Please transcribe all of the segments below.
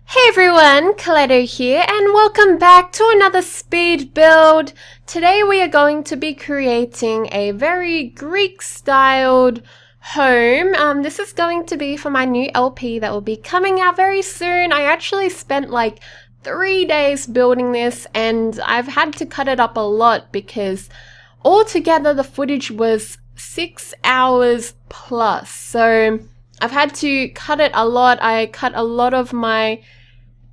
Hey everyone, Kaleidow here and welcome back to another speed build. Today we are going to be creating a very Greek-styled home. This is going to be for my new LP that will be coming out very soon. I actually spent like 3 days building this and I've had to cut it up a lot because altogether the footage was 6 hours plus. So I've had to cut it a lot. I cut a lot of my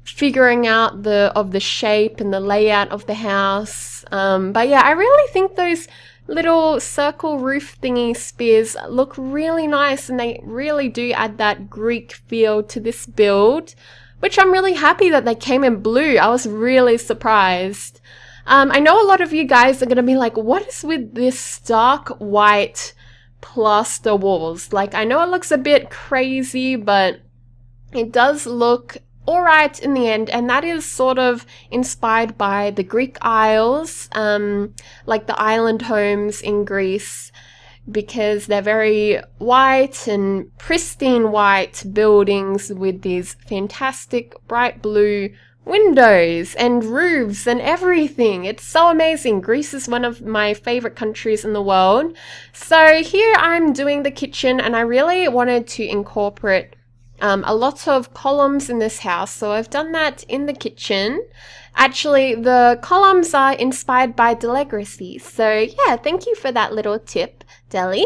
figuring out the shape and the layout of the house. But yeah, I really think those little circle roof thingy spears look really nice and they really do add that Greek feel to this build, which I'm really happy that they came in blue. I was really surprised. I know a lot of you guys are gonna be like, what is with this stark white plaster walls? Like, I know it looks a bit crazy, but it does look alright in the end, and that is sort of inspired by the Greek Isles, like the island homes in Greece, because they're very white and pristine white buildings with these fantastic bright blue windows and roofs and everything. It's so amazing. Greece is one of my favorite countries in the world. So here I'm doing the kitchen and I really wanted to incorporate a lot of columns in this house, so I've done that in the kitchen. Actually, the columns are inspired by Delegacy, so yeah, thank you for that little tip, Deli.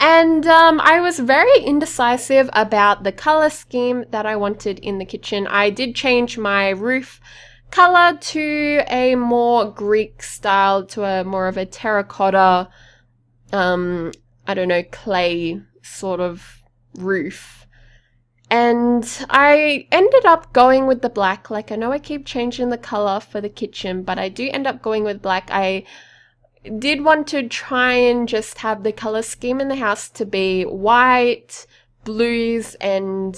And I was very indecisive about the color scheme that I wanted in the kitchen. I did change my roof color to a more Greek style, to a more of a terracotta, I don't know, clay sort of roof. And I ended up going with the black. Like, I know I keep changing the color for the kitchen, but I do end up going with black. I did want to try and just have the color scheme in the house to be white, blues, and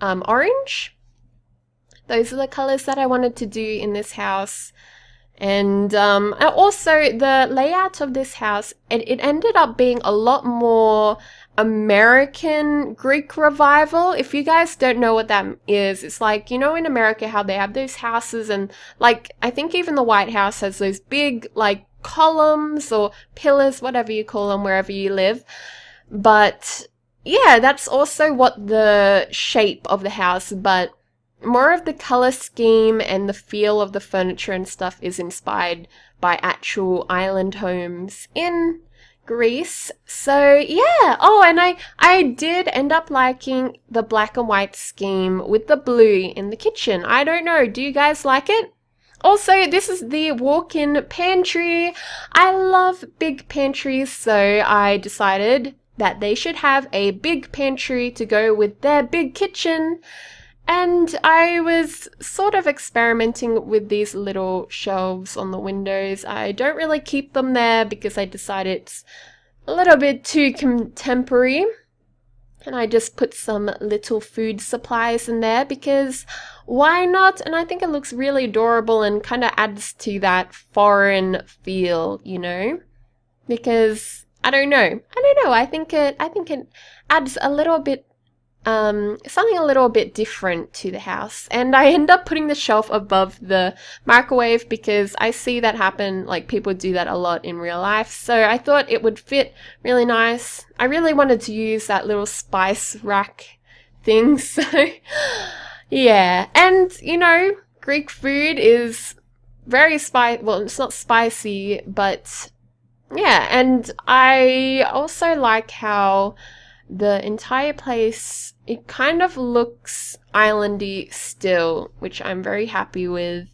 orange. Those are the colors that I wanted to do in this house. And also the layout of this house, it ended up being a lot more American Greek revival. If you guys don't know what that is, it's like, you know, in America how they have those houses, and like I think even the White House has those big like columns or pillars, whatever you call them, wherever you live. But yeah, that's also what the shape of the house, but more of the color scheme and the feel of the furniture and stuff is inspired by actual island homes in Greece. So yeah. Oh, and I did end up liking the black and white scheme with the blue in the kitchen. I don't know, do you guys like it? Also, this is the walk-in pantry. I love big pantries, so I decided that they should have a big pantry to go with their big kitchen. And I was sort of experimenting with these little shelves on the windows. I don't really keep them there because I decided it's a little bit too contemporary. And I just put some little food supplies in there because why not? And I think it looks really adorable and kind of adds to that foreign feel, you know? Because I don't know. I think it adds a little bit something a little bit different to the house. And I end up putting the shelf above the microwave because I see that happen, like people do that a lot in real life. So I thought it would fit really nice. I really wanted to use that little spice rack thing, so yeah. And you know, Greek food is very well, it's not spicy, but yeah. And I also like how the entire place, it kind of looks islandy still, which I'm very happy with.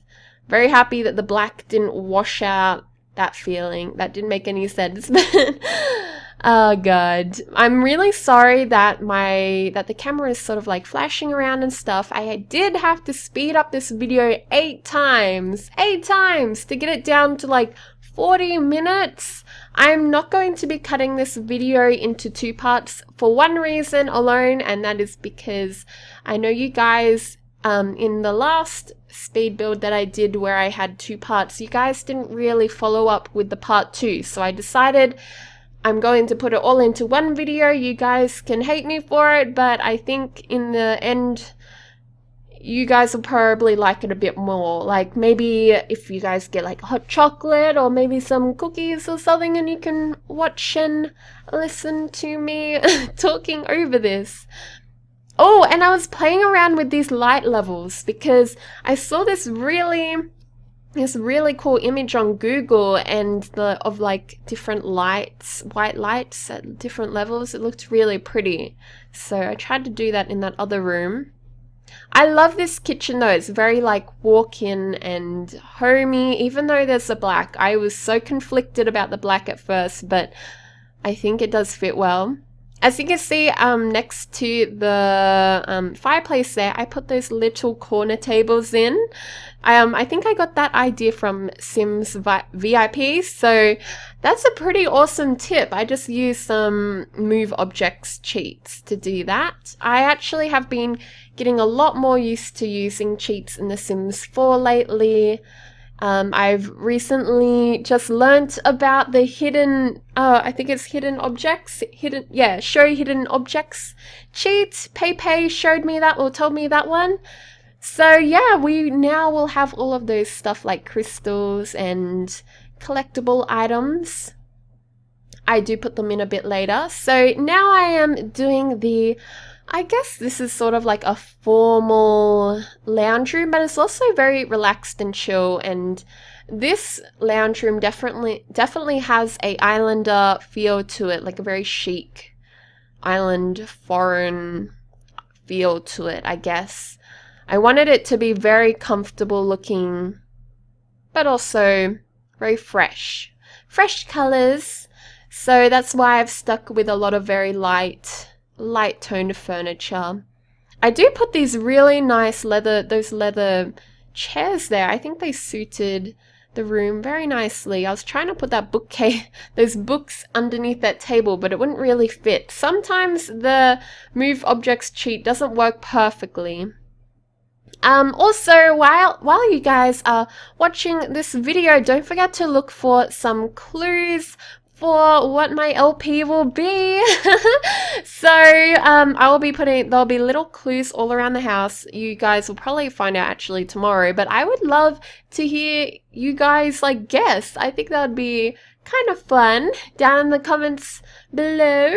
Very happy that the black didn't wash out that feeling. That didn't make any sense, but oh god. I'm really sorry that the camera is sort of like flashing around and stuff. I did have to speed up this video 8 times to get it down to like 40 minutes. I'm not going to be cutting this video into 2 parts for one reason alone, and that is because I know you guys, in the last speed build that I did where I had 2 parts, you guys didn't really follow up with the part 2, so I decided I'm going to put it all into one video. You guys can hate me for it, but I think in the end, you guys will probably like it a bit more. Like maybe if you guys get like hot chocolate or maybe some cookies or something, and you can watch and listen to me talking over this. Oh, and I was playing around with these light levels because I saw this really cool image on Google and of like different lights, white lights at different levels. It looked really pretty. So I tried to do that in that other room. I love this kitchen though. It's very like walk-in and homey, even though there's the black. I was so conflicted about the black at first, but I think it does fit well. As you can see, next to the fireplace there, I put those little corner tables in. I think I got that idea from Sims VIP, so that's a pretty awesome tip. I just used some move objects cheats to do that. I actually have been getting a lot more used to using cheats in The Sims 4 lately. I've recently just learnt about the hidden, I think it's hidden objects, show hidden objects cheat. Pepe showed me that, or told me that one. So yeah, we now will have all of those stuff like crystals and collectible items. I do put them in a bit later. So now I am doing I guess this is sort of like a formal lounge room, but it's also very relaxed and chill. And this lounge room definitely has a islander feel to it, like a very chic island foreign feel to it, I guess. I wanted it to be very comfortable looking, but also very fresh colors. So that's why I've stuck with a lot of very light toned furniture. I do put these really nice leather chairs there. I think they suited the room very nicely. I was trying to put that bookcase, those books underneath that table, but it wouldn't really fit. Sometimes the move objects cheat doesn't work perfectly. Also, while you guys are watching this video, don't forget to look for some clues for what my LP will be. So I will be there'll be little clues all around the house. You guys will probably find out actually tomorrow, but I would love to hear you guys like guess. I think that would be kind of fun down in the comments below.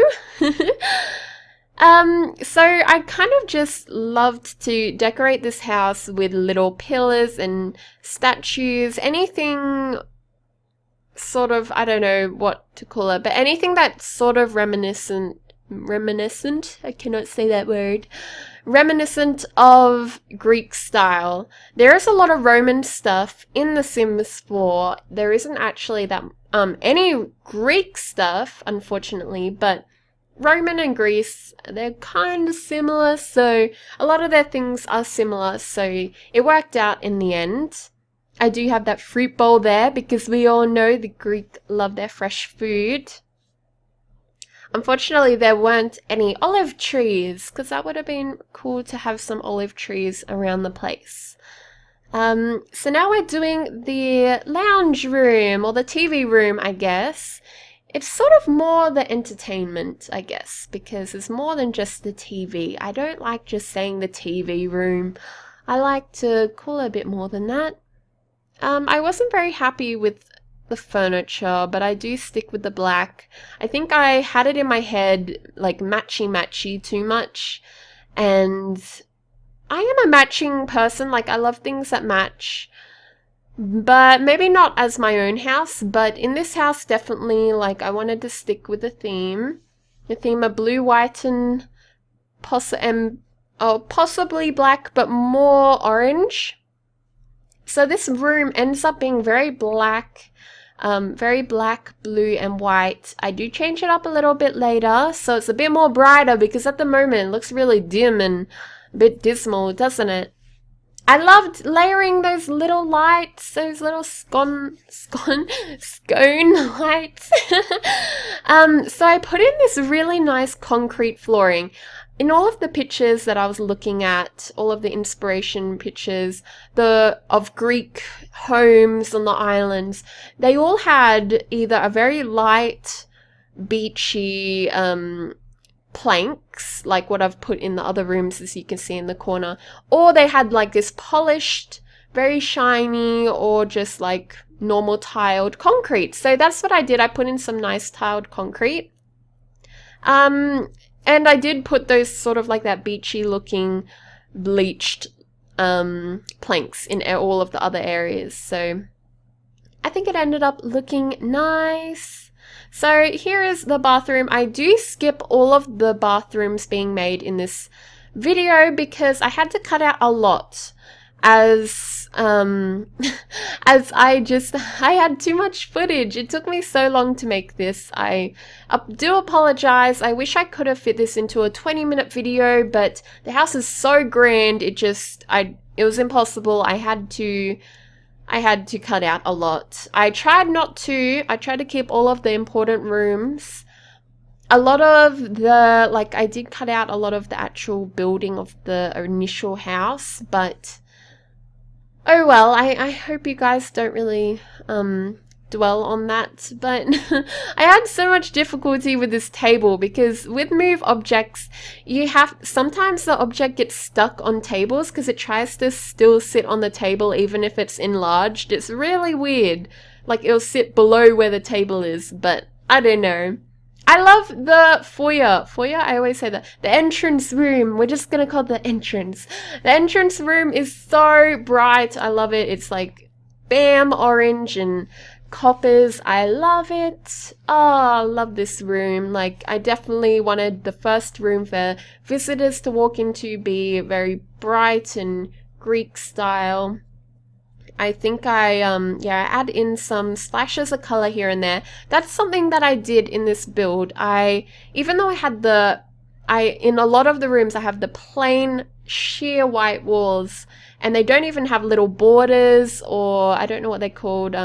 So I kind of just loved to decorate this house with little pillars and statues, anything sort of, I don't know what to call it, but anything that's sort of reminiscent, I cannot say that word, reminiscent of Greek style. There is a lot of Roman stuff in The Sims 4. There isn't actually that any Greek stuff, unfortunately, but Roman and Greece, they're kind of similar, so a lot of their things are similar, so it worked out in the end. I do have that fruit bowl there because we all know the Greek love their fresh food. Unfortunately, there weren't any olive trees because that would have been cool to have some olive trees around the place. So now we're doing the lounge room, or the TV room, I guess. It's sort of more the entertainment, I guess, because it's more than just the TV. I don't like just saying the TV room. I like to call it a bit more than that. I wasn't very happy with the furniture, but I do stick with the black. I think I had it in my head like matchy too much, and I am a matching person. Like, I love things that match, but maybe not as my own house, but in this house definitely, like, I wanted to stick with the theme of blue, white, and possibly black, but more orange. So this room ends up being very black, blue, and white. I do change it up a little bit later, so it's a bit more brighter, because at the moment it looks really dim and a bit dismal, doesn't it? I loved layering those little lights, those little scone lights. So I put in this really nice concrete flooring. In all of the pictures that I was looking at, all of the inspiration pictures of Greek homes on the islands, they all had either a very light, beachy planks, like what I've put in the other rooms, as you can see in the corner, or they had like this polished, very shiny, or just like normal tiled concrete. So that's what I did. I put in some nice tiled concrete. And I did put those sort of like that beachy looking bleached planks in all of the other areas. So I think it ended up looking nice. So here is the bathroom. I do skip all of the bathrooms being made in this video because I had to cut out a lot as as I had too much footage. It took me so long to make this. I do apologize. I wish I could have fit this into a 20-minute video, but the house is so grand, it was impossible. I had to cut out a lot. I tried to keep all of the important rooms. A lot of I did cut out a lot of the actual building of the initial house, but oh well, I hope you guys don't really dwell on that, but I had so much difficulty with this table because with move objects, sometimes the object gets stuck on tables because it tries to still sit on the table even if it's enlarged. It's really weird. Like it'll sit below where the table is, but I don't know. I love the foyer. I always say that. The entrance room. We're just gonna call it the entrance. The entrance room is so bright. I love it. It's like bam orange and coppers. I love it. Oh, I love this room. Like I definitely wanted the first room for visitors to walk into be very bright and Greek style. I think I add in some splashes of color here and there. That's something that I did in this build. Even though I had in a lot of the rooms I have the plain sheer white walls, and they don't even have little borders, or I don't know what they're called,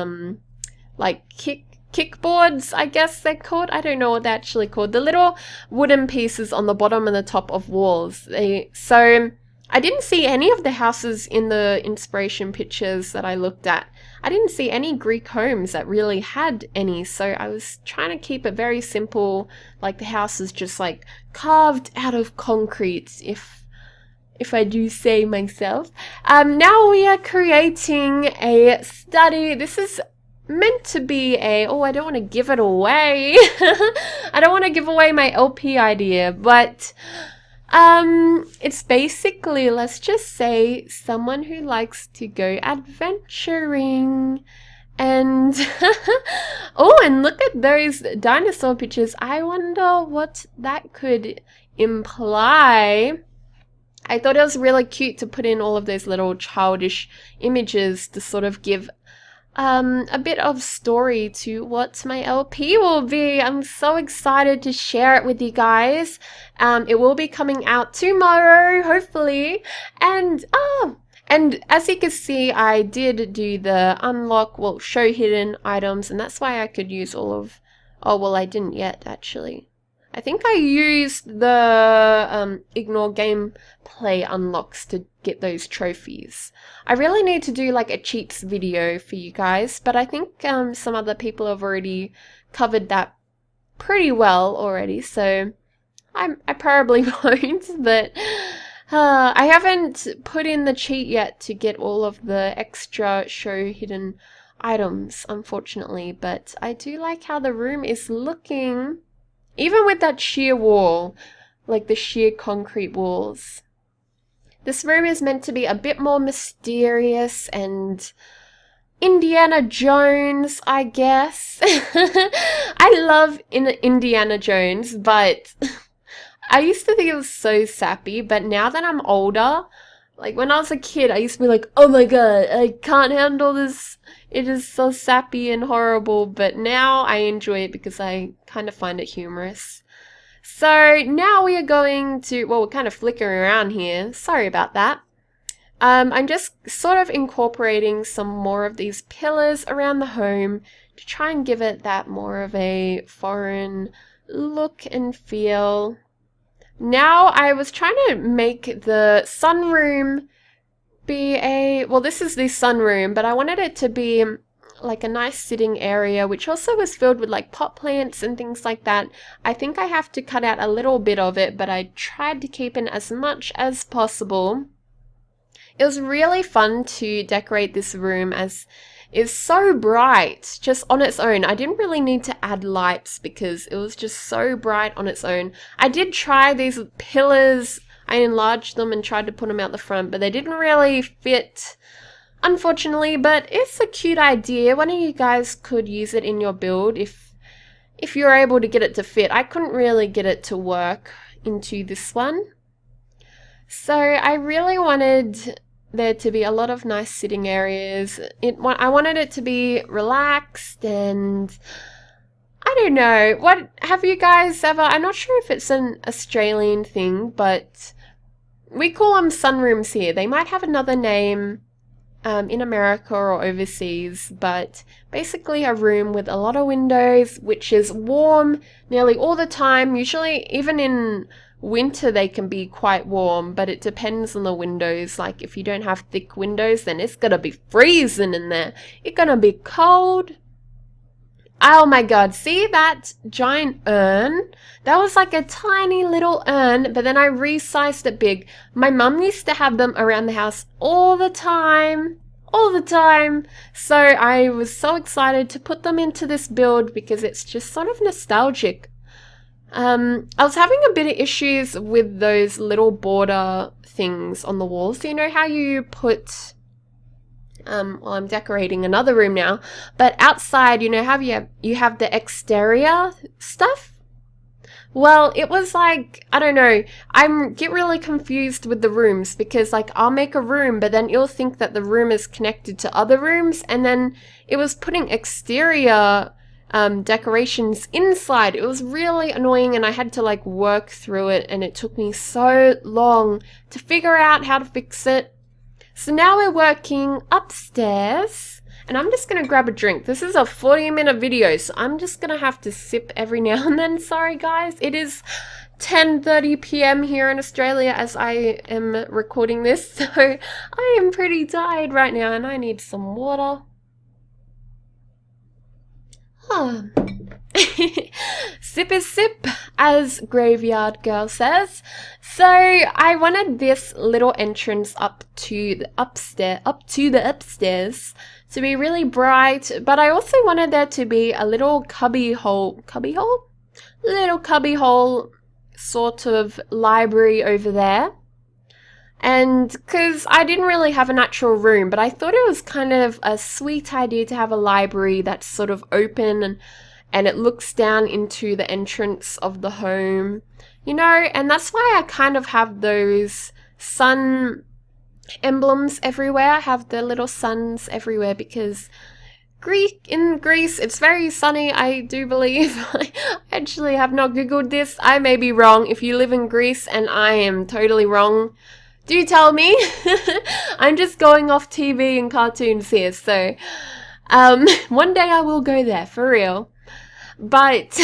like kickboards, I guess they're called. I don't know what they're actually called. The little wooden pieces on the bottom and the top of walls. So I didn't see any of the houses in the inspiration pictures that I looked at. I didn't see any Greek homes that really had any, so I was trying to keep it very simple, like the house is just like carved out of concrete, if I do say myself. Now we are creating a study. This is meant to be I don't want to give it away. I don't want to give away my LP idea, but it's basically, let's just say, someone who likes to go adventuring. And oh, and look at those dinosaur pictures. I wonder what that could imply. I thought it was really cute to put in all of those little childish images to sort of give a bit of story to what my LP will be. I'm so excited to share it with you guys. It will be coming out tomorrow, hopefully. And as you can see, I did do the show hidden items, and that's why I could use all of, I didn't yet actually. I think I used the ignore gameplay unlocks to get those trophies. I really need to do like a cheats video for you guys, but I think some other people have already covered that pretty well already, so I probably won't, but I haven't put in the cheat yet to get all of the extra show hidden items, unfortunately, but I do like how the room is looking. Even with that sheer wall, like the sheer concrete walls. This room is meant to be a bit more mysterious and Indiana Jones, I guess. I love Indiana Jones, but I used to think it was so sappy, but now that I'm older, like when I was a kid, I used to be like, oh my god, I can't handle this. It is so sappy and horrible, but now I enjoy it because I kind of find it humorous. So now we are going to, we're kind of flickering around here. Sorry about that. I'm just sort of incorporating some more of these pillars around the home to try and give it that more of a foreign look and feel. Now I was trying to make the sunroom be this is the sunroom, but I wanted it to be like a nice sitting area, which also was filled with like pot plants and things like that. I think I have to cut out a little bit of it, but I tried to keep in as much as possible. It was really fun to decorate this room as it's so bright just on its own. I didn't really need to add lights because it was just so bright on its own. I did try these pillars. I enlarged them and tried to put them out the front, but they didn't really fit, unfortunately. But it's a cute idea. One of you guys could use it in your build if you're able to get it to fit. I couldn't really get it to work into this one. So I really wanted there to be a lot of nice sitting areas. I wanted it to be relaxed, and I don't know, what have you guys ever, I'm not sure if it's an Australian thing, but we call them sunrooms here. They might have another name in America or overseas, but basically a room with a lot of windows, which is warm nearly all the time. Usually, even in winter, they can be quite warm, but it depends on the windows. Like if you don't have thick windows, then it's gonna be freezing in there. It's gonna be cold. Oh my god, see that giant urn? That was like a tiny little urn, but then I resized it big. My mum used to have them around the house all the time. All the time. So I was so excited to put them into this build because it's just sort of nostalgic. I was having a bit of issues with those little border things on the walls. You know how you put... well, I'm decorating another room now, but outside, you know how you have the exterior stuff? Well, it was like, I don't know, I get really confused with the rooms because like I'll make a room, but then you'll think that the room is connected to other rooms, and then it was putting exterior decorations inside. It was really annoying, and I had to like work through it, and it took me so long to figure out how to fix it. So now we're working upstairs, and I'm just gonna grab a drink. This is a 40-minute video, so I'm just gonna have to sip every now and then. Sorry guys, it is 10:30 p.m. here in Australia as I am recording this, so I am pretty tired right now and I need some water. Sip is sip, as Graveyard Girl says. So I wanted this little entrance up to the upstairs to be really bright, but I also wanted there to be a little cubby hole sort of library over there. And because I didn't really have a natural room, but I thought it was kind of a sweet idea to have a library that's sort of open and it looks down into the entrance of the home, you know, and that's why I kind of have those sun emblems everywhere. I have the little suns everywhere because in Greece it's very sunny, I do believe. I actually have not googled this. I may be wrong. If you live in Greece and I am totally wrong, do tell me. I'm just going off TV and cartoons here, so one day I will go there, for real. But,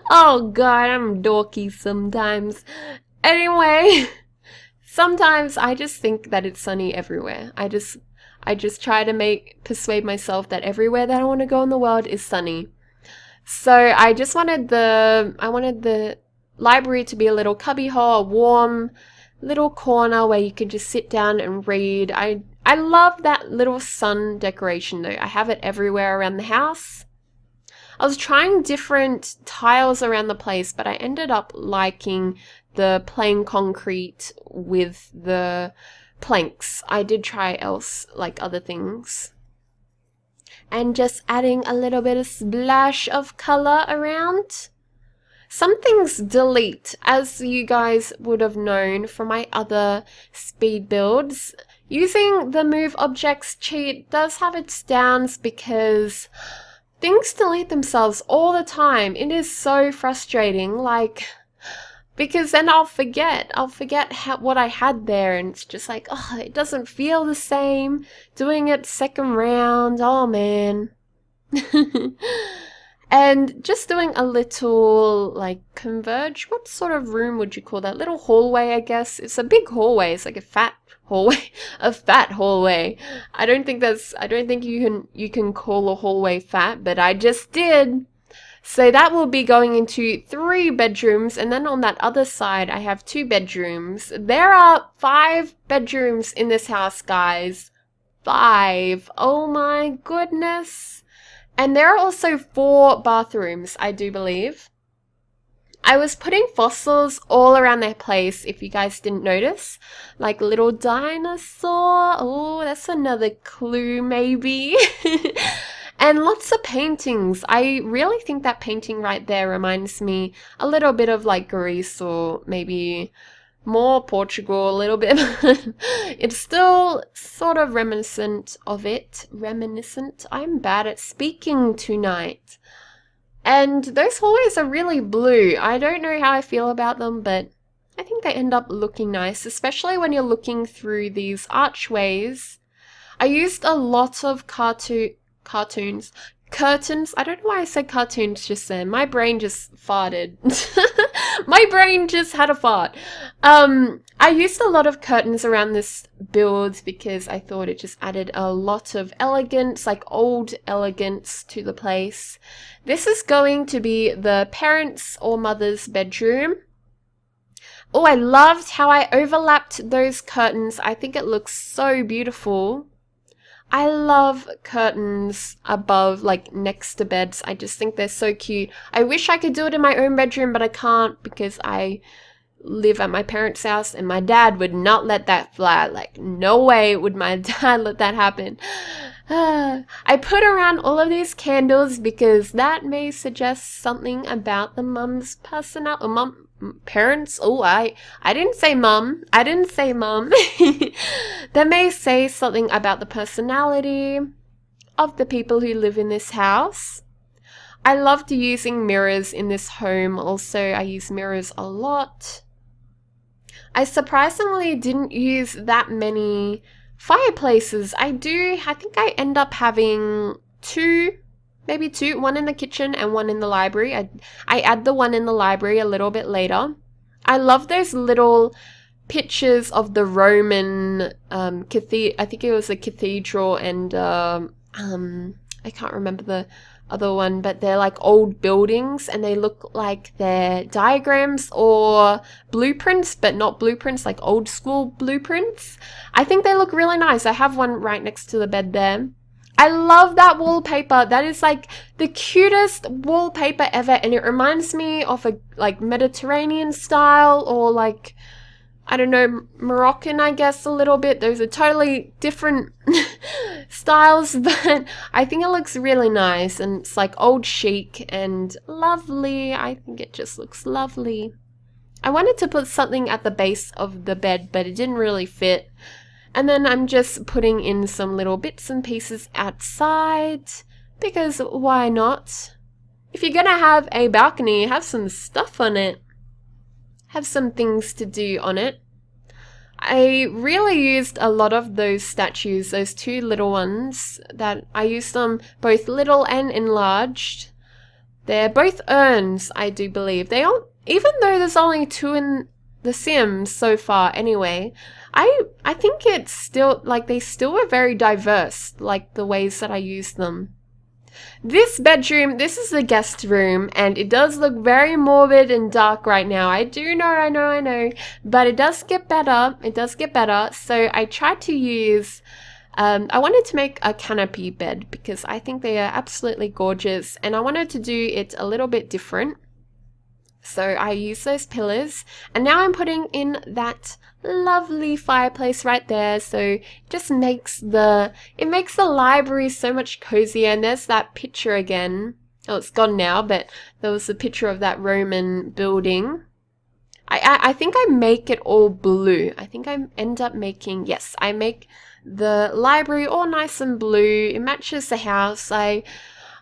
oh god, I'm dorky sometimes. Anyway, sometimes I just think that it's sunny everywhere. I just try to persuade myself that everywhere that I want to go in the world is sunny. So I just wanted the library to be a little cubby hole, a warm little corner where you could just sit down and read. I love that little sun decoration though. I have it everywhere around the house. I was trying different tiles around the place, but I ended up liking the plain concrete with the planks. I did try other things. And just adding a little bit of splash of color around. Some things delete, as you guys would have known from my other speed builds. Using the move objects cheat does have its downs because things delete themselves all the time. It is so frustrating, like, because then I'll forget what I had there, and it's just like, oh, it doesn't feel the same doing it second round. Oh man. And just doing a little like converge, what sort of room would you call that? Little hallway, I guess. It's a big hallway. It's like a fat hallway, a fat hallway. I don't think you can call a hallway fat, but I just did. So that will be going into 3 bedrooms, and then on that other side I have 2 bedrooms. There are 5 bedrooms in this house, guys. 5. Oh my goodness. And there are also 4 bathrooms, I do believe. I was putting fossils all around their place, if you guys didn't notice. Like little dinosaur. Oh, that's another clue maybe. And lots of paintings. I really think that painting right there reminds me a little bit of like Greece or maybe more Portugal, a little bit. It's still sort of reminiscent of it. Reminiscent? I'm bad at speaking tonight. And those hallways are really blue. I don't know how I feel about them, but I think they end up looking nice, especially when you're looking through these archways. I used a lot of curtains. I don't know why I said cartoons just then. My brain just farted. My brain just had a fart. I used a lot of curtains around this build because I thought it just added a lot of elegance, like old elegance to the place. This is going to be the parents' or mother's bedroom. Oh, I loved how I overlapped those curtains. I think it looks so beautiful. I love curtains above, like next to beds. I just think they're so cute. I wish I could do it in my own bedroom, but I can't because I live at my parents' house and my dad would not let that fly. Like, no way would my dad let that happen. I put around all of these candles because that may suggest something about the mum's personality. Parents. Oh, I didn't say mum. I didn't say mum. That may say something about the personality of the people who live in this house. I loved using mirrors in this home. Also, I use mirrors a lot. I surprisingly didn't use that many fireplaces. I think I end up having 2, maybe 2, one in the kitchen and one in the library. I add the one in the library a little bit later. I love those little pictures of the Roman cathedral. I think it was a cathedral, and I can't remember the other one, but they're like old buildings and they look like they're diagrams or blueprints, but not blueprints, like old school blueprints. I think they look really nice. I have one right next to the bed there. I love that wallpaper. That is like the cutest wallpaper ever, and it reminds me of a like Mediterranean style or like, I don't know, Moroccan, I guess, a little bit. Those are totally different styles, but I think it looks really nice and it's like old chic and lovely. I think it just looks lovely. I wanted to put something at the base of the bed, but it didn't really fit. And then I'm just putting in some little bits and pieces outside, because why not? If you're gonna have a balcony, have some stuff on it. Have some things to do on it. I really used a lot of those statues, those 2 little ones, that I used them both little and enlarged. They're both urns, I do believe. They aren't, even though there's only 2 in the Sims so far anyway, I think it's still, like, they still were very diverse, like the ways that I used them. This bedroom, this is the guest room, and it does look very morbid and dark right now. I know, I know, but it does get better. It does get better. So I tried to use, I wanted to make a canopy bed because I think they are absolutely gorgeous, and I wanted to do it a little bit different. So I used those pillars, and now I'm putting in that lovely fireplace right there. So it just makes the library so much cozier. And there's that picture again. Oh, it's gone now, but there was a picture of that Roman building. I think I make it all blue. I think I end up making, yes, I make the library all nice and blue. It matches the house.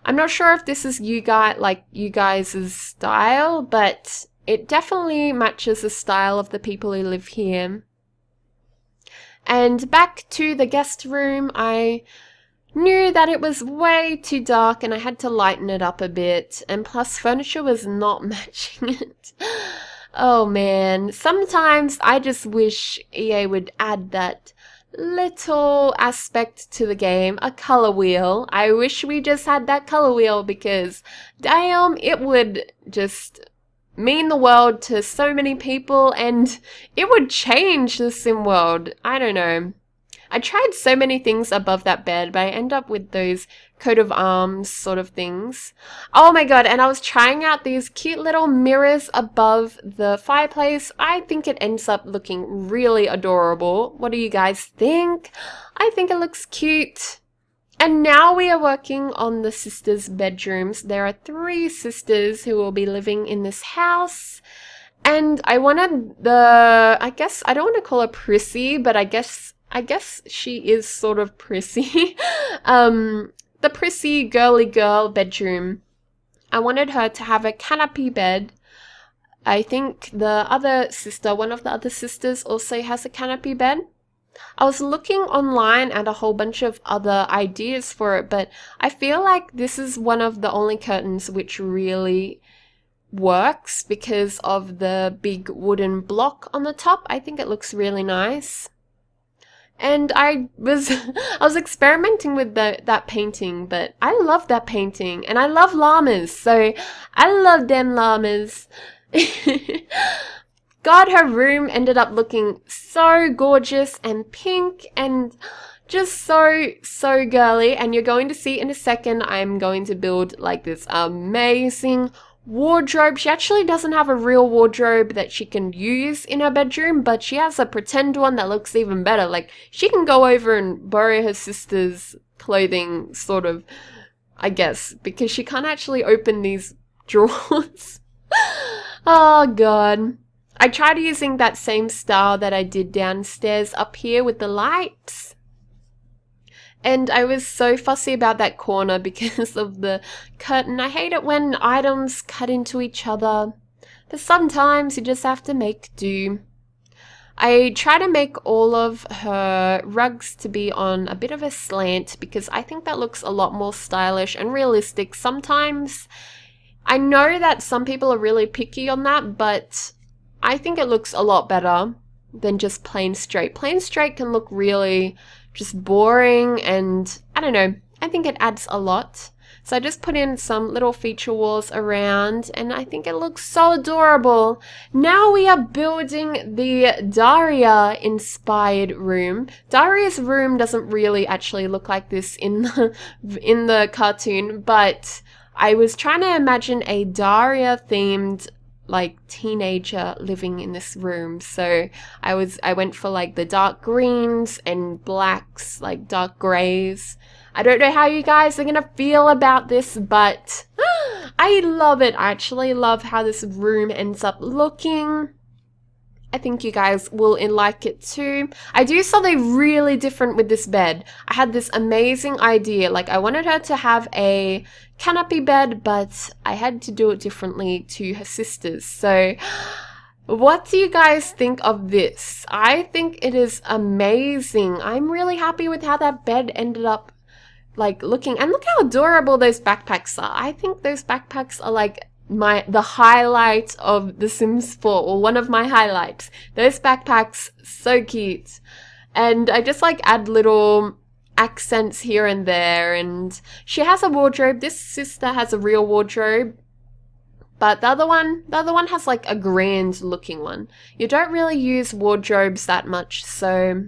I'm not sure if this is you guys' style, but it definitely matches the style of the people who live here. And back to the guest room, I knew that it was way too dark and I had to lighten it up a bit, and plus furniture was not matching it. Oh man, sometimes I just wish EA would add that little aspect to the game, a color wheel. I wish we just had that color wheel because damn, it would just mean the world to so many people and it would change the sim world. I don't know. I tried so many things above that bed, but I end up with those coat of arms sort of things. Oh my god, and I was trying out these cute little mirrors above the fireplace. I think it ends up looking really adorable. What do you guys think? I think it looks cute. And now we are working on the sisters' bedrooms. There are 3 sisters who will be living in this house. And I wanted I guess, I don't want to call her prissy, but I guess she is sort of prissy. The prissy girly girl bedroom. I wanted her to have a canopy bed. I think one of the other sisters also has a canopy bed. I was looking online at a whole bunch of other ideas for it, but I feel like this is one of the only curtains which really works because of the big wooden block on the top. I think it looks really nice. And I was experimenting with that painting, but I love that painting and I love llamas, so I love them llamas. God, her room ended up looking so gorgeous and pink and just so girly, and you're going to see in a second I'm going to build like this amazing wardrobe. She actually doesn't have a real wardrobe that she can use in her bedroom, but she has a pretend one that looks even better. Like, she can go over and borrow her sister's clothing, sort of, I guess, because she can't actually open these drawers. Oh god. I tried using that same style that I did downstairs up here with the lights. And I was so fussy about that corner because of the curtain. I hate it when items cut into each other, but sometimes you just have to make do. I try to make all of her rugs to be on a bit of a slant because I think that looks a lot more stylish and realistic. Sometimes I know that some people are really picky on that, but I think it looks a lot better than just plain straight. Plain straight can look really just boring, and I don't know, I think it adds a lot. So I just put in some little feature walls around and I think it looks so adorable. Now we are building the Daria-inspired room. Daria's room doesn't really actually look like this in the cartoon, but I was trying to imagine a Daria themed like teenager living in this room, so I went for like the dark greens and blacks, like dark grays. I don't know how you guys are gonna feel about this, but I love it. I actually love how this room ends up looking. I think you guys will like it too. I do something really different with this bed. I had this amazing idea. Like, I wanted her to have a canopy bed, but I had to do it differently to her sisters. So what do you guys think of this? I think it is amazing. I'm really happy with how that bed ended up like looking. And look how adorable those backpacks are. I think those backpacks are like the highlight of The Sims 4, or one of my highlights. Those backpacks, so cute. And I just like add little accents here and there. And she has a wardrobe. This sister has a real wardrobe, but the other one has like a grand looking one. You don't really use wardrobes that much, so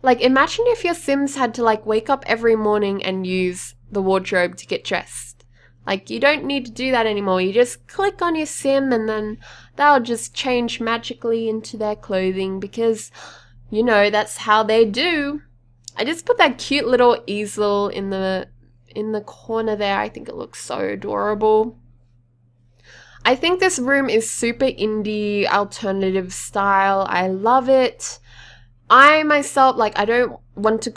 like imagine if your Sims had to like wake up every morning and use the wardrobe to get dressed. Like, you don't need to do that anymore. You just click on your sim and then they'll just change magically into their clothing because, you know, that's how they do. I just put that cute little easel in the corner there. I think it looks so adorable. I think this room is super indie, alternative style. I love it. I myself, like, I don't want to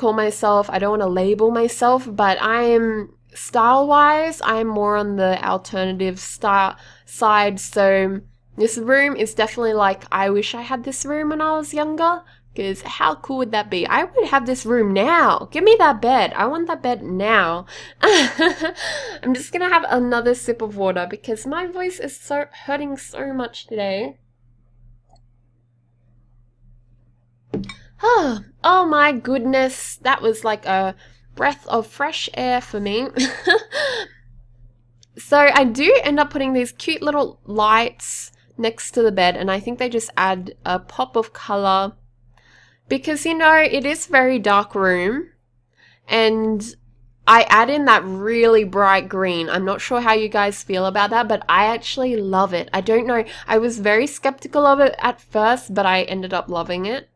label myself, but I am style-wise, I'm more on the alternative style side, so this room is definitely like, I wish I had this room when I was younger, Because how cool would that be? I would have this room now. Give me that bed. I want that bed now. I'm just gonna have another sip of water because my voice is so hurting so much today. Oh my goodness. That was like a breath of fresh air for me. So I do end up putting these cute little lights next to the bed, and I think they just add a pop of color. Because, you know, it is a very dark room, and I add in that really bright green. I'm not sure how you guys feel about that, but I actually love it. I don't know. I was very skeptical of it at first, but I ended up loving it.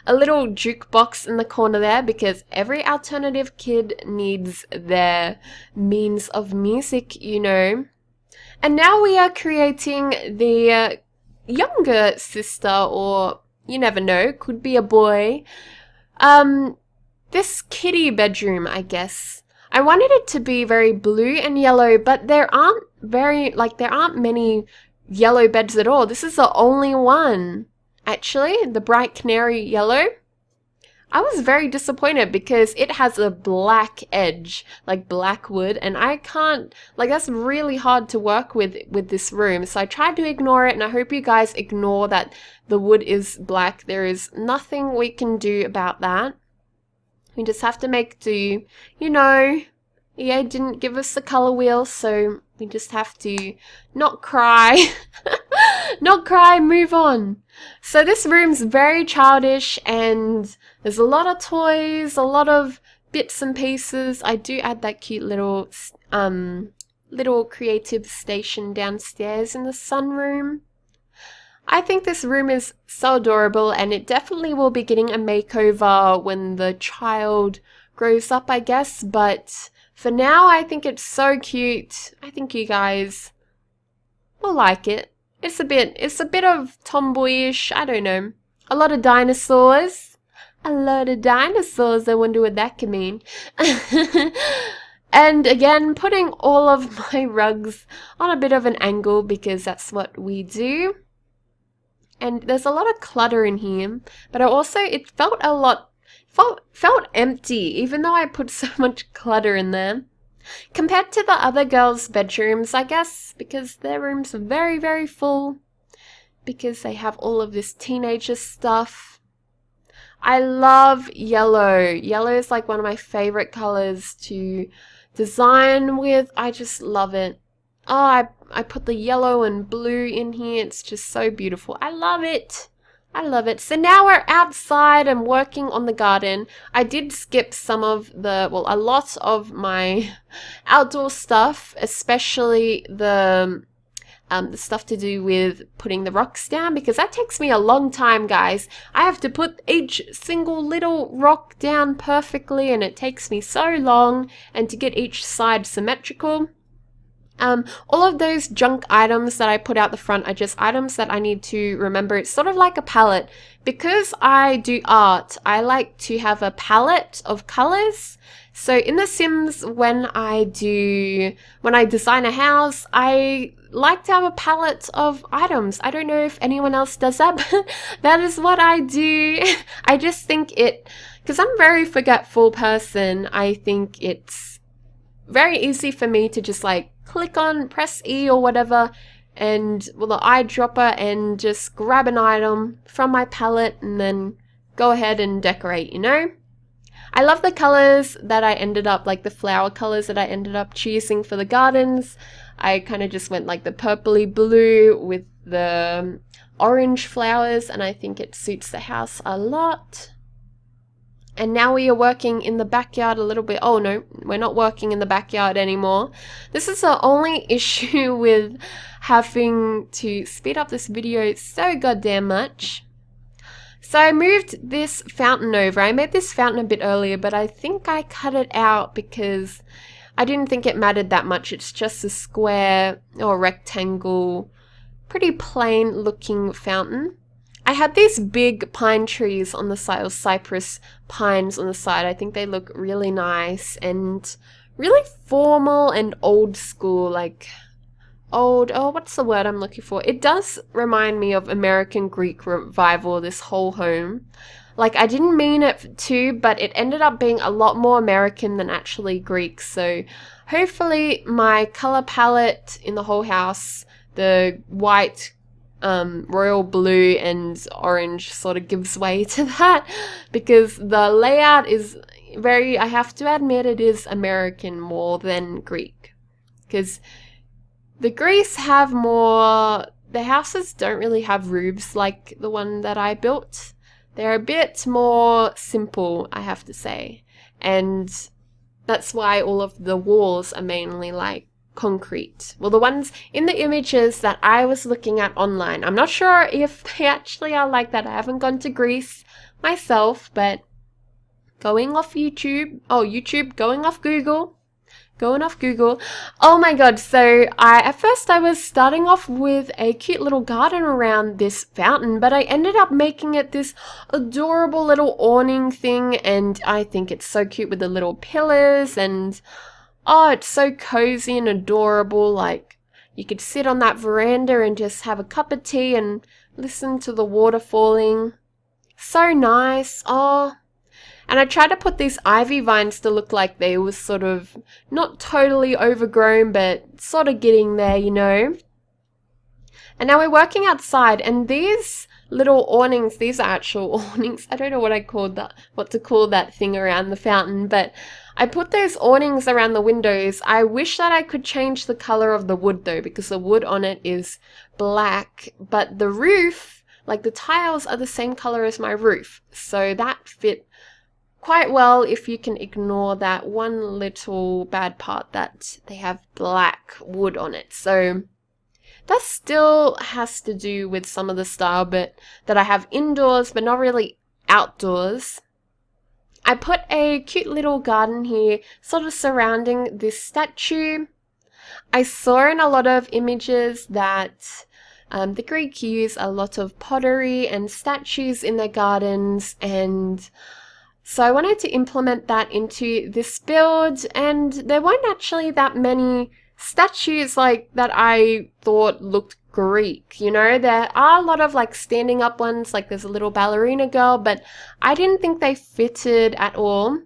A little jukebox in the corner there because every alternative kid needs their means of music, you know. And now we are creating the younger sister, or you never know, could be a boy. This kiddie bedroom, I guess. I wanted it to be very blue and yellow, but there aren't many yellow beds at all. This is the only one. Actually, the bright canary yellow. I was very disappointed because it has a black edge, like black wood, and I can't, like, that's really hard to work with this room. So I tried to ignore it, and I hope you guys ignore that the wood is black. There is nothing we can do about that. We just have to make do. You know, EA didn't give us the color wheel, so we just have to not cry. Not cry, move on. So this room's very childish, and there's a lot of toys, a lot of bits and pieces. I do add that cute little creative station downstairs in the sunroom. I think this room is so adorable, and it definitely will be getting a makeover when the child grows up, I guess. But for now, I think it's so cute. I think you guys will like it. It's a bit of tomboyish, I don't know. A lot of dinosaurs. A lot of dinosaurs, I wonder what that could mean. And again, putting all of my rugs on a bit of an angle because that's what we do. And there's a lot of clutter in here, but it felt empty, even though I put so much clutter in there. Compared to the other girls' bedrooms, I guess, because their rooms are very, very full. Because they have all of this teenager stuff. I love yellow. Yellow is like one of my favorite colors to design with. I just love it. Oh, I put the yellow and blue in here. It's just so beautiful. I love it. I love it. So now we're outside and working on the garden. I did skip some of a lot of my outdoor stuff, especially the stuff to do with putting the rocks down, because that takes me a long time, guys. I have to put each single little rock down perfectly, and it takes me so long, and to get each side symmetrical. All of those junk items that I put out the front are just items that I need to remember. It's sort of like a palette. Because I do art, I like to have a palette of colors. So in The Sims, when I design a house, I like to have a palette of items. I don't know if anyone else does that, but that is what I do. I just think because I'm a very forgetful person, I think it's very easy for me to just like press E or whatever, and the eyedropper, and just grab an item from my palette and then go ahead and decorate, you know? I love the colors that I ended up, like the flower colors that I ended up choosing for the gardens. I kind of just went like the purpley blue with the orange flowers, and I think it suits the house a lot. And now we are working in the backyard a little bit. Oh no, we're not working in the backyard anymore. This is the only issue with having to speed up this video so goddamn much. So I moved this fountain over. I made this fountain a bit earlier, but I think I cut it out because I didn't think it mattered that much. It's just a square or rectangle, pretty plain looking fountain. I had these big pine trees on the side, or cypress pines on the side. I think they look really nice and really formal and old school, like what's the word I'm looking for? It does remind me of American Greek Revival, this whole home. Like, I didn't mean it to, but it ended up being a lot more American than actually Greek. So hopefully my color palette in the whole house, the white, royal blue and orange, sort of gives way to that, because the layout is very, I have to admit, it is American more than Greek. Because the Greece have more, the houses don't really have roofs like the one that I built. They're a bit more simple, I have to say. And that's why all of the walls are mainly like concrete. Well, the ones in the images that I was looking at online, I'm not sure if they actually are like that. I haven't gone to Greece myself, but going off YouTube, going off Google. Oh my god, so at first I was starting off with a cute little garden around this fountain, but I ended up making it this adorable little awning thing, and I think it's so cute with the little pillars, and oh, it's so cozy and adorable. Like, you could sit on that veranda and just have a cup of tea and listen to the water falling. So nice. Oh. And I tried to put these ivy vines to look like they were sort of not totally overgrown, but sort of getting there, you know. And now we're working outside, and these little awnings, these are actual awnings. I don't know what to call that thing around the fountain, but I put those awnings around the windows. I wish that I could change the color of the wood though, because the wood on it is black, but the roof, like the tiles, are the same color as my roof. So that fit quite well if you can ignore that one little bad part that they have black wood on it. So that still has to do with some of the style but that I have indoors but not really outdoors. I put a cute little garden here sort of surrounding this statue. I saw in a lot of images that the Greek use a lot of pottery and statues in their gardens, and so I wanted to implement that into this build, and there weren't actually that many statues like that I thought looked Greek, you know. There are a lot of like standing up ones, like there's a little ballerina girl, but I didn't think they fitted at all.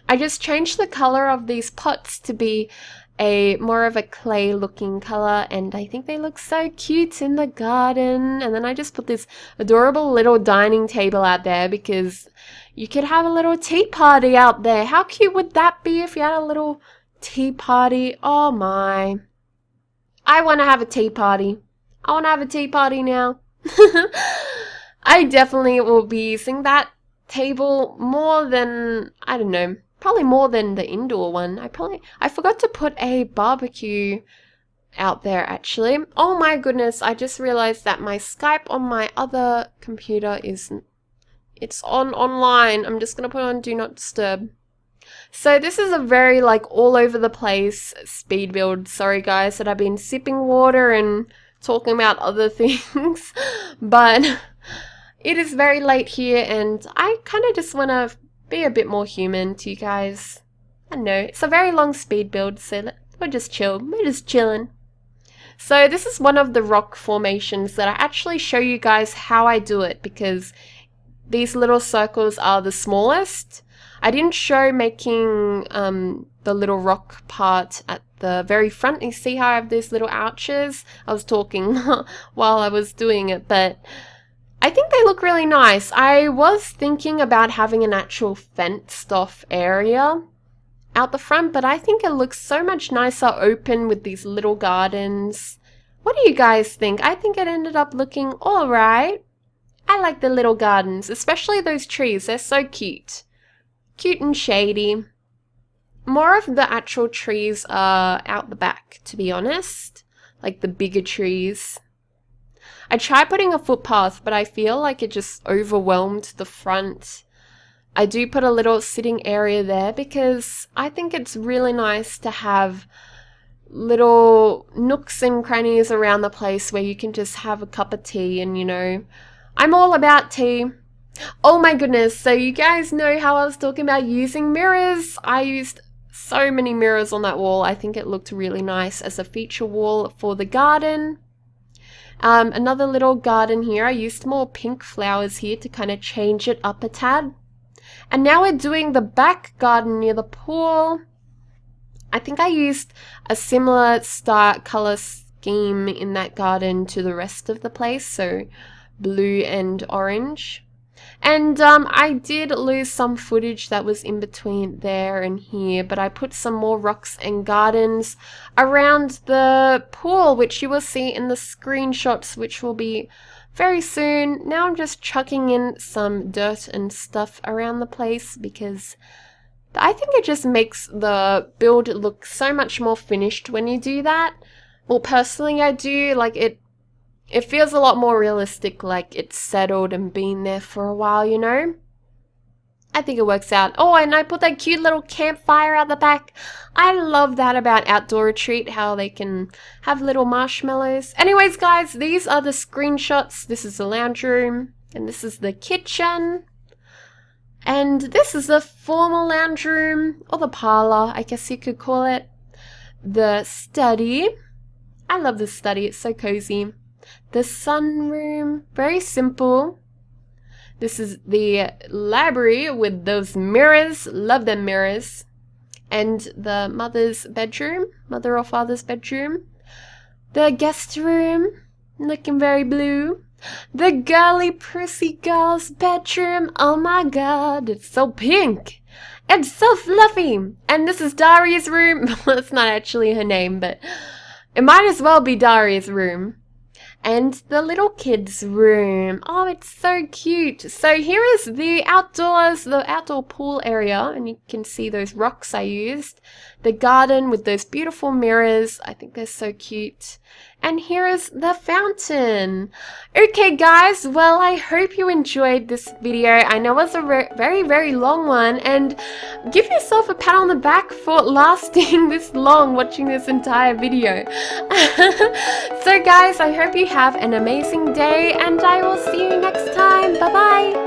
I just changed the color of these pots to be a more of a clay looking color, and I think they look so cute in the garden. And then I just put this adorable little dining table out there because you could have a little tea party out there. How cute would that be if you had a little tea party? Oh my. I want to have a tea party. I want to have a tea party now. I definitely will be using that table more than, I don't know, probably more than the indoor one. I forgot to put a barbecue out there actually. Oh my goodness, I just realized that my Skype on my other computer it's online. I'm just gonna put on do not disturb. So this is a very like all over the place speed build. Sorry guys that I've been sipping water and talking about other things, but it is very late here and I kind of just want to be a bit more human to you guys. I know it's a very long speed build, so we're just chilling. So this is one of the rock formations that I actually show you guys how I do it, because these little circles are the smallest. I didn't show making the little rock part at the very front. You see how I have these little arches? I was talking while I was doing it, but I think they look really nice. I was thinking about having an actual fenced off area out the front, but I think it looks so much nicer open with these little gardens. What do you guys think? I think it ended up looking alright. I like the little gardens, especially those trees. They're so cute. Cute and shady. More of the actual trees are out the back, to be honest. Like the bigger trees. I tried putting a footpath, but I feel like it just overwhelmed the front. I do put a little sitting area there because I think it's really nice to have little nooks and crannies around the place where you can just have a cup of tea and, you know, I'm all about tea. Oh my goodness, so you guys know how I was talking about using mirrors. I used so many mirrors on that wall. I think it looked really nice as a feature wall for the garden. Another little garden here. I used more pink flowers here to kind of change it up a tad. And now we're doing the back garden near the pool. I think I used a similar color scheme in that garden to the rest of the place, so blue and orange. And I did lose some footage that was in between there and here, but I put some more rocks and gardens around the pool, which you will see in the screenshots, which will be very soon. Now I'm just chucking in some dirt and stuff around the place because I think it just makes the build look so much more finished when you do that. Well, personally I do, like it feels a lot more realistic, like it's settled and been there for a while, you know? I think it works out. Oh, and I put that cute little campfire out the back. I love that about Outdoor Retreat, how they can have little marshmallows. Anyways, guys, these are the screenshots. This is the lounge room, and this is the kitchen. And this is the formal lounge room, or the parlor, I guess you could call it. The study. I love this study, it's so cozy. The sunroom, very simple. This is the library with those mirrors, love them mirrors. And the mother's bedroom, mother or father's bedroom. The guest room, looking very blue. The girly prissy girl's bedroom, oh my god, it's so pink. It's so fluffy. And this is Daria's room. Well, it's not actually her name, but it might as well be Daria's room. And the little kids' room. Oh, it's so cute. So here is the outdoor pool area, and you can see those rocks I used. The garden with those beautiful mirrors. I think they're so cute. And here is the fountain. Okay, guys, well, I hope you enjoyed this video. I know it was a very, very long one, and give yourself a pat on the back for lasting this long, watching this entire video. So, guys, I hope you have an amazing day, and I will see you next time. Bye-bye.